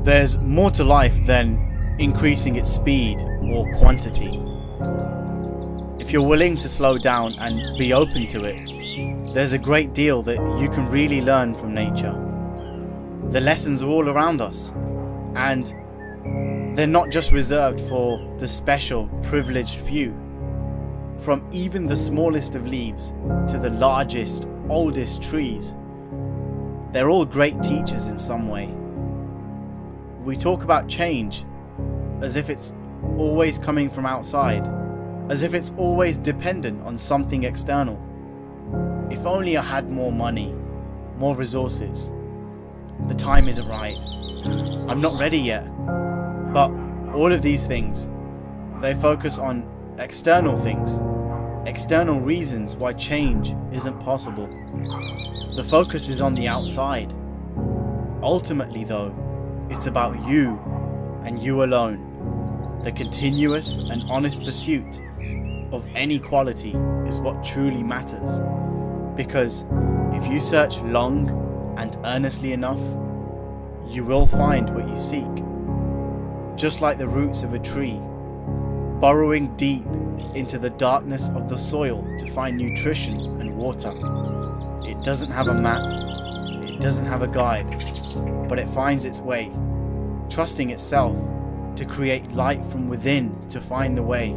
There's more to life than increasing its speed or quantity. If you're willing to slow down and be open to it, there's a great deal that you can really learn from nature. The lessons are all around us, and they're not just reserved for the special, privileged few. From even the smallest of leaves to the largest, oldest trees, they're all great teachers in some way. We talk about change as if it's always coming from outside, as if it's always dependent on something external. If only I had more money, more resources. The time isn't right. I'm not ready yet. But all of these things, they focus on external things, external reasons why change isn't possible. The focus is on the outside. Ultimately though, it's about you and you alone. The continuous and honest pursuit of any quality is what truly matters. Because if you search long and earnestly enough, you will find what you seek. Just like the roots of a tree, burrowing deep into the darkness of the soil to find nutrition and water. It doesn't have a map, it doesn't have a guide, but it finds its way, trusting itself to create light from within to find the way.